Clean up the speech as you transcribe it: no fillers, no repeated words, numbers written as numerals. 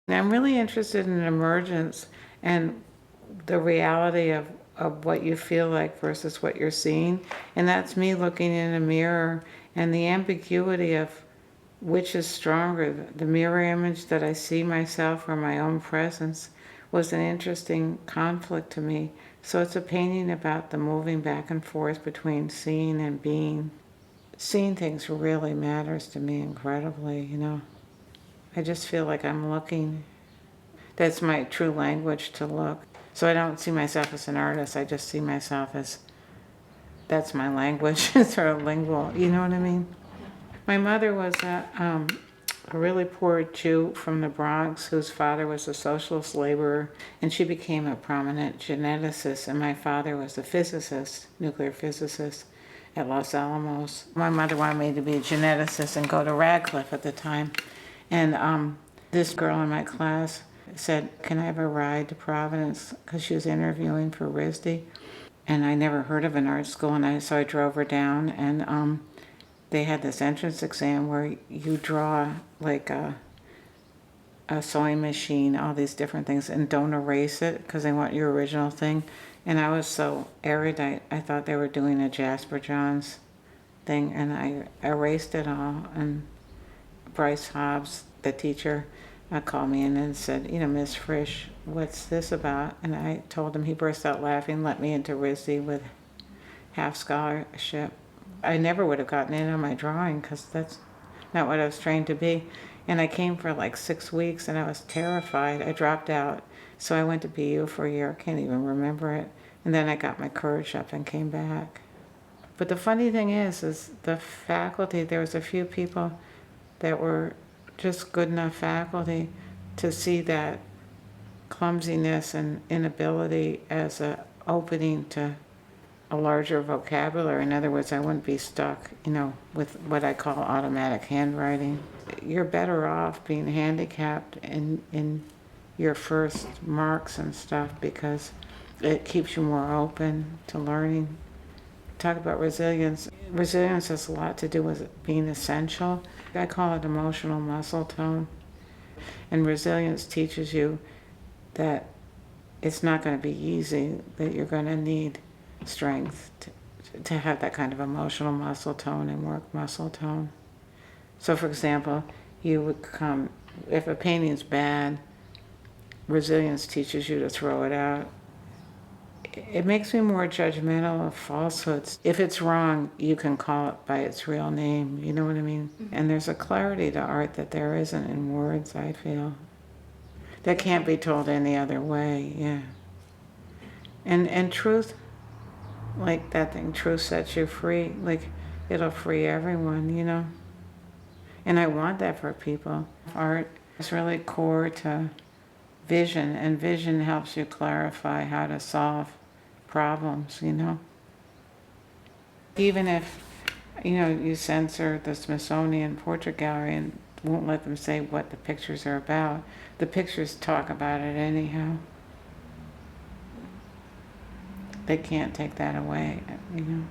I'm really interested in emergence and the reality of what you feel like versus what you're seeing. And that's me looking in a mirror and the ambiguity of which is stronger, the mirror image that I see myself or my own presence was an interesting conflict to me. So it's a painting about the moving back and forth between seeing and being. Seeing things really matters to me incredibly, you know. I just feel like I'm looking. That's my true language, to look. So I don't see myself as an artist, I just see myself as, that's my language, sort of lingual, you know what I mean? My mother was a really poor Jew from the Bronx whose father was a socialist laborer, and she became a prominent geneticist, and my father was a physicist, nuclear physicist at Los Alamos. My mother wanted me to be a geneticist and go to Radcliffe at the time, and this girl in my class said, can I have a ride to Providence? Because she was interviewing for RISD, and I never heard of an art school, and so I drove her down, and they had this entrance exam where you draw like a sewing machine, all these different things, and don't erase it because they want your original thing. And I was so erudite, I thought they were doing a Jasper Johns thing, and I erased it all. And Bryce Hobbs, the teacher, called me in and said, you know, Miss Frisch, what's this about? And I told him. He burst out laughing, let me into RISD with half scholarship. I never would have gotten in on my drawing because that's not what I was trained to be. And I came for like 6 weeks and I was terrified. I dropped out. So I went to BU for a year. I can't even remember it. And then I got my courage up and came back. But the funny thing is the faculty, there was a few people that were just good enough faculty to see that clumsiness and inability as an opening to a larger vocabulary. In other words, I wouldn't be stuck, you know, with what I call automatic handwriting. You're better off being handicapped in your first marks and stuff because it keeps you more open to learning. Talk about resilience. Resilience has a lot to do with being essential. I call it emotional muscle tone. And resilience teaches you that it's not going to be easy, that you're going to need strength to have that kind of emotional muscle tone and work muscle tone. So for example, you would come, if a painting's bad, resilience teaches you to throw it out. It makes me more judgmental of falsehoods. If it's wrong, you can call it by its real name, you know what I mean? Mm-hmm. And there's a clarity to art that there isn't in words, I feel. That can't be told any other way, yeah. And truth, like that thing, truth sets you free, like it'll free everyone, you know? And I want that for people. Art is really core to vision, and vision helps you clarify how to solve problems, you know? Even if, you know, you censor the Smithsonian Portrait Gallery and won't let them say what the pictures are about, the pictures talk about it anyhow. They can't take that away, you know?